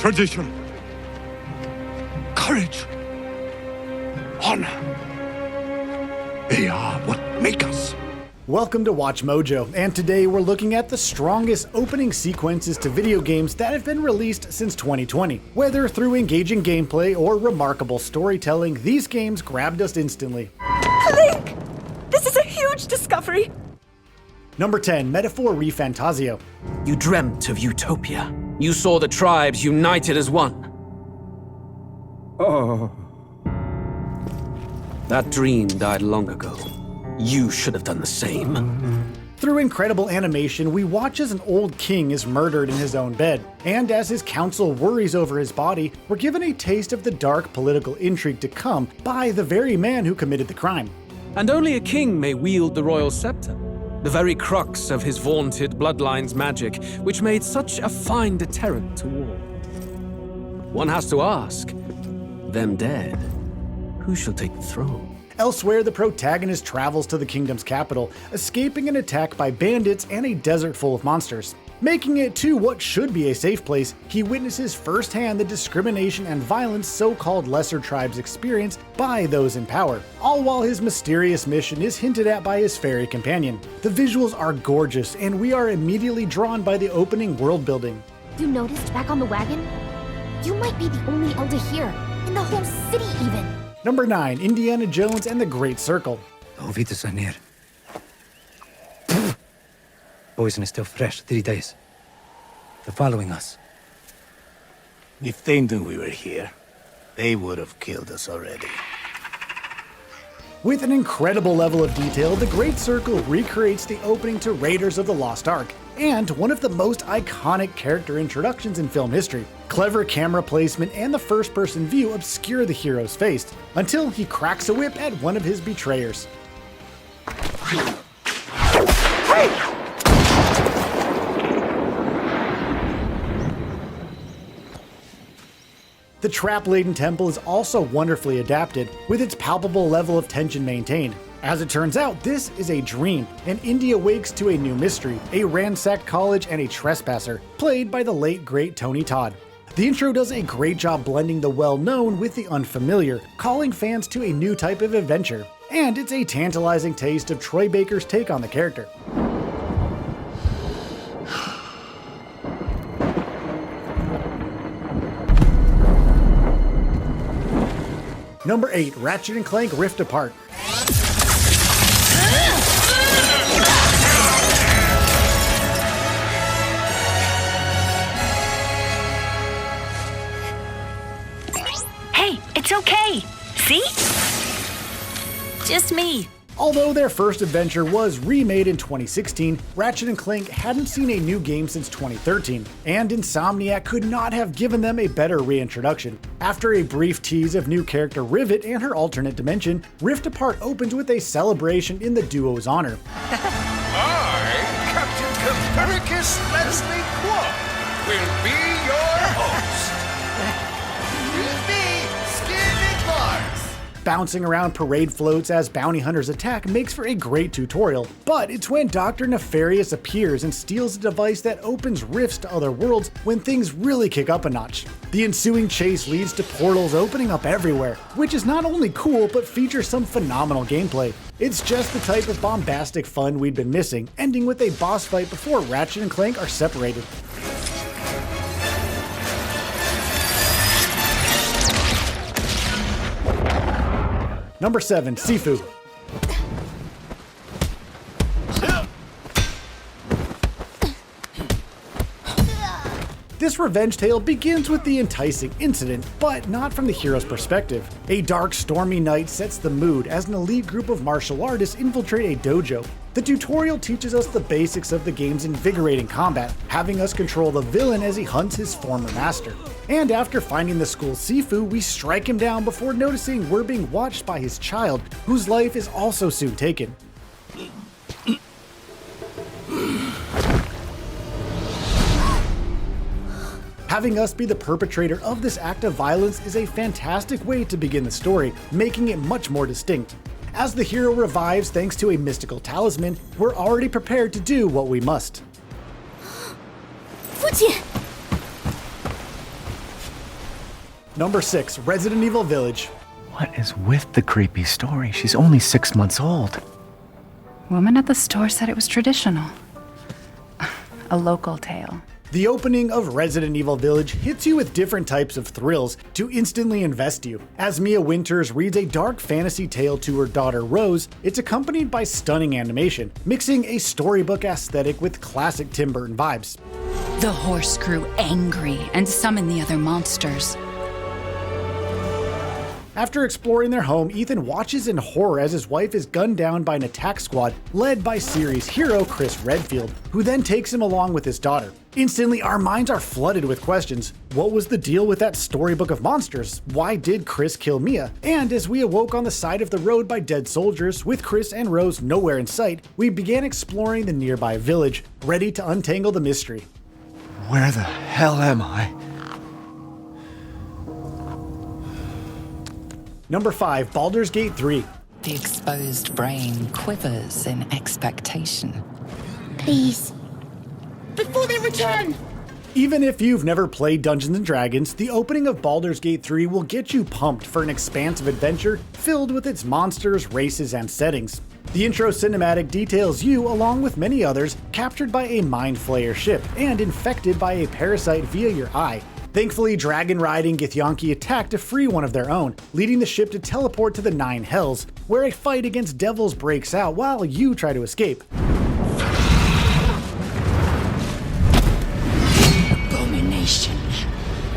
tradition, courage, honor. They are what make us. Welcome to Watch Mojo, and today we're looking at the strongest opening sequences to video games that have been released since 2020. Whether through engaging gameplay or remarkable storytelling, these games grabbed us instantly. Link! This is a huge discovery! Number 10, Metaphor Refantasio. You dreamt of utopia. You saw the tribes united as one. Oh. That dream died long ago. You should have done the same. Through incredible animation, we watch as an old king is murdered in his own bed, and as his council worries over his body, we're given a taste of the dark political intrigue to come by the very man who committed the crime. And only a king may wield the royal scepter, the very crux of his vaunted bloodline's magic, which made such a fine deterrent to war. One has to ask, them dead, who shall take the throne? Elsewhere, the protagonist travels to the kingdom's capital, escaping an attack by bandits and a desert full of monsters. Making it to what should be a safe place, he witnesses firsthand the discrimination and violence so-called lesser tribes experience by those in power, all while his mysterious mission is hinted at by his fairy companion. The visuals are gorgeous, and we are immediately drawn by the opening world building. You noticed back on the wagon? You might be the only elder here, in the whole city even. Number 9, Indiana Jones and the Great Circle. Vitus are near. Poison is still fresh, 3 days. They're following us. If they knew we were here, they would have killed us already. With an incredible level of detail, the Great Circle recreates the opening to Raiders of the Lost Ark, and one of the most iconic character introductions in film history. Clever camera placement and the first-person view obscure the hero's face, until he cracks a whip at one of his betrayers. The trap-laden temple is also wonderfully adapted, with its palpable level of tension maintained. As it turns out, this is a dream, and Indy awakes to a new mystery, a ransacked college and a trespasser, played by the late great Tony Todd. The intro does a great job blending the well-known with the unfamiliar, calling fans to a new type of adventure, and it's a tantalizing taste of Troy Baker's take on the character. Number 8, Ratchet & Clank Rift Apart. Hey, it's okay! See? Just me. Although their first adventure was remade in 2016, Ratchet & Clank hadn't seen a new game since 2013, and Insomniac could not have given them a better reintroduction. After a brief tease of new character Rivet and her alternate dimension, Rift Apart opens with a celebration in the duo's honor. I, Captain Copernicus Leslie Quo, will be your host. With me, Skin Mars. Bouncing around parade floats as bounty hunters attack makes for a great tutorial, but it's when Dr. Nefarious appears and steals a device that opens rifts to other worlds when things really kick up a notch. The ensuing chase leads to portals opening up everywhere, which is not only cool but features some phenomenal gameplay. It's just the type of bombastic fun we'd been missing, ending with a boss fight before Ratchet & Clank are separated. Number 7, Sifu. This revenge tale begins with the enticing incident, but not from the hero's perspective. A dark, stormy night sets the mood as an elite group of martial artists infiltrate a dojo. The tutorial teaches us the basics of the game's invigorating combat, having us control the villain as he hunts his former master. And after finding the school's Sifu, we strike him down before noticing we're being watched by his child, whose life is also soon taken. Having us be the perpetrator of this act of violence is a fantastic way to begin the story, making it much more distinct. As the hero revives thanks to a mystical talisman, we're already prepared to do what we must. Number 6, Resident Evil Village. What is with the creepy story? She's only 6 months old. Woman at the store said it was traditional. A local tale. The opening of Resident Evil Village hits you with different types of thrills to instantly invest you. As Mia Winters reads a dark fantasy tale to her daughter Rose, it's accompanied by stunning animation, mixing a storybook aesthetic with classic Tim Burton vibes. The horse grew angry and summoned the other monsters. After exploring their home, Ethan watches in horror as his wife is gunned down by an attack squad led by series hero Chris Redfield, who then takes him along with his daughter. Instantly, our minds are flooded with questions. What was the deal with that storybook of monsters? Why did Chris kill Mia? And as we awoke on the side of the road by dead soldiers, with Chris and Rose nowhere in sight, we began exploring the nearby village, ready to untangle the mystery. Where the hell am I? Number 5, Baldur's Gate 3. The exposed brain quivers in expectation. Please. Before they return! Even if you've never played Dungeons & Dragons, the opening of Baldur's Gate 3 will get you pumped for an expansive adventure filled with its monsters, races, and settings. The intro cinematic details you, along with many others, captured by a Mind Flayer ship and infected by a parasite via your eye. Thankfully, dragon-riding Githyanki attack to free one of their own, leading the ship to teleport to the Nine Hells, where a fight against devils breaks out while you try to escape. Abomination.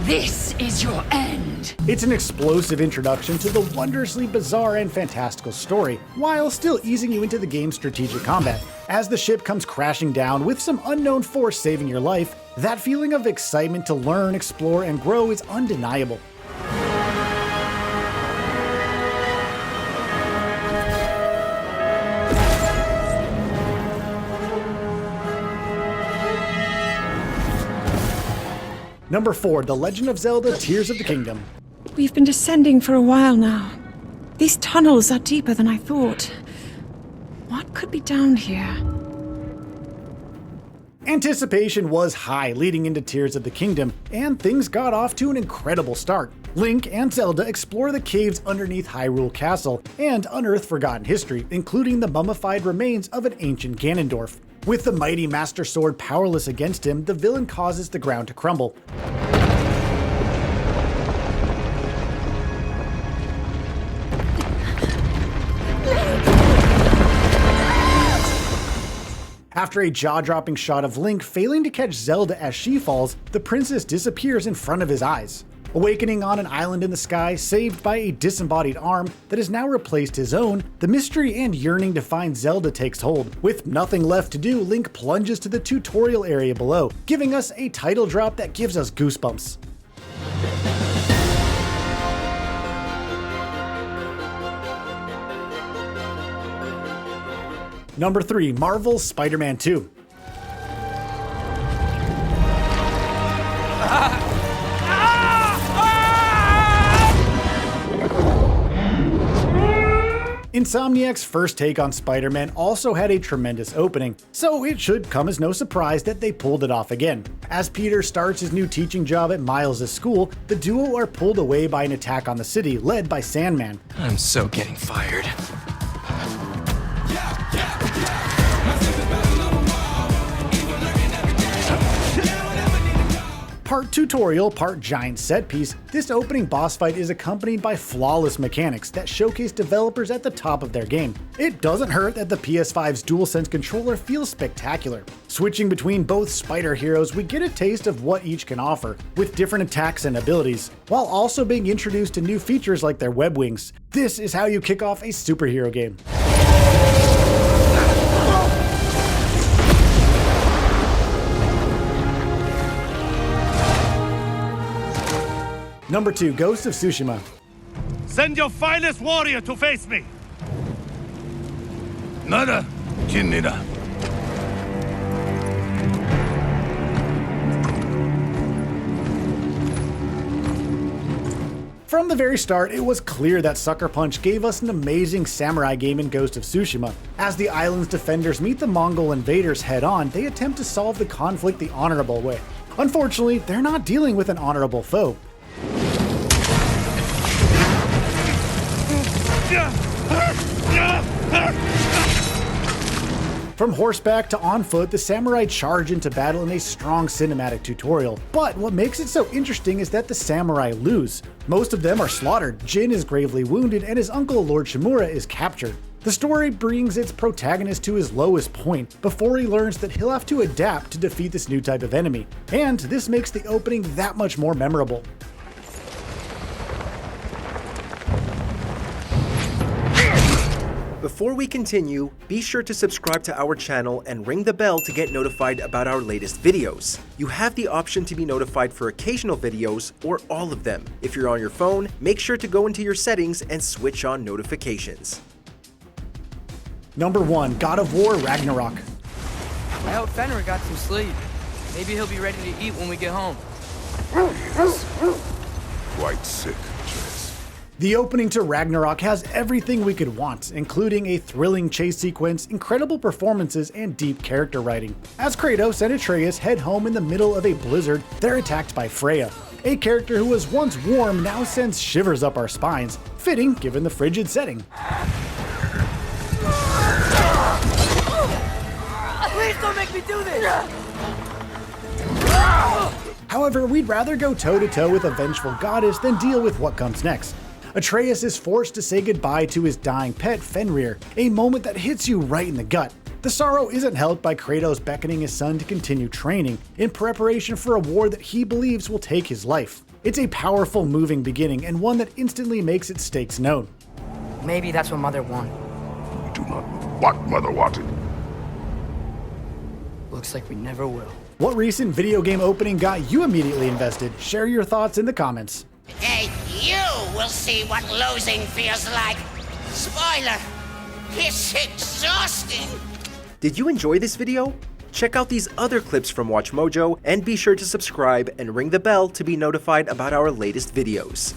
This is your end. It's an explosive introduction to the wondrously bizarre and fantastical story, while still easing you into the game's strategic combat. As the ship comes crashing down with some unknown force saving your life, that feeling of excitement to learn, explore, and grow is undeniable. Number 4, The Legend of Zelda: Tears of the Kingdom. We've been descending for a while now. These tunnels are deeper than I thought. What could be down here? Anticipation was high leading into Tears of the Kingdom, and things got off to an incredible start. Link and Zelda explore the caves underneath Hyrule Castle and unearth forgotten history, including the mummified remains of an ancient Ganondorf. With the mighty Master Sword powerless against him, the villain causes the ground to crumble. After a jaw-dropping shot of Link failing to catch Zelda as she falls, the princess disappears in front of his eyes. Awakening on an island in the sky, saved by a disembodied arm that has now replaced his own, the mystery and yearning to find Zelda takes hold. With nothing left to do, Link plunges to the tutorial area below, giving us a title drop that gives us goosebumps. Number 3, Marvel's Spider-Man 2. Insomniac's first take on Spider-Man also had a tremendous opening, so it should come as no surprise that they pulled it off again. As Peter starts his new teaching job at Miles' school, the duo are pulled away by an attack on the city led by Sandman. I'm so getting fired. Part tutorial, part giant set piece, this opening boss fight is accompanied by flawless mechanics that showcase developers at the top of their game. It doesn't hurt that the PS5's DualSense controller feels spectacular. Switching between both Spider heroes, we get a taste of what each can offer, with different attacks and abilities, while also being introduced to new features like their web wings. This is how you kick off a superhero game. Number 2, Ghost of Tsushima. Send your finest warrior to face me! Nada, Kinnida. From the very start, it was clear that Sucker Punch gave us an amazing samurai game in Ghost of Tsushima. As the island's defenders meet the Mongol invaders head-on, they attempt to solve the conflict the honorable way. Unfortunately, they're not dealing with an honorable foe. From horseback to on foot, the samurai charge into battle in a strong cinematic tutorial. But what makes it so interesting is that the samurai lose. Most of them are slaughtered, Jin is gravely wounded, and his uncle Lord Shimura is captured. The story brings its protagonist to his lowest point before he learns that he'll have to adapt to defeat this new type of enemy. And this makes the opening that much more memorable. Before we continue, be sure to subscribe to our channel and ring the bell to get notified about our latest videos. You have the option to be notified for occasional videos or all of them. If you're on your phone, make sure to go into your settings and switch on notifications. Number 1. God of War Ragnarok. I hope Fenrir got some sleep. Maybe he'll be ready to eat when we get home. Quite sick. The opening to Ragnarok has everything we could want, including a thrilling chase sequence, incredible performances, and deep character writing. As Kratos and Atreus head home in the middle of a blizzard, they're attacked by Freya. A character who was once warm now sends shivers up our spines, fitting given the frigid setting. Please don't make me do this! However, we'd rather go toe-to-toe with a vengeful goddess than deal with what comes next. Atreus is forced to say goodbye to his dying pet, Fenrir, a moment that hits you right in the gut. The sorrow isn't helped by Kratos beckoning his son to continue training, in preparation for a war that he believes will take his life. It's a powerful, moving beginning, and one that instantly makes its stakes known. Maybe that's what Mother wanted. We do not know what Mother wanted. Looks like we never will. What recent video game opening got you immediately invested? Share your thoughts in the comments. Hey, you will see what losing feels like. Spoiler, it's exhausting. Did you enjoy this video? Check out these other clips from WatchMojo and be sure to subscribe and ring the bell to be notified about our latest videos.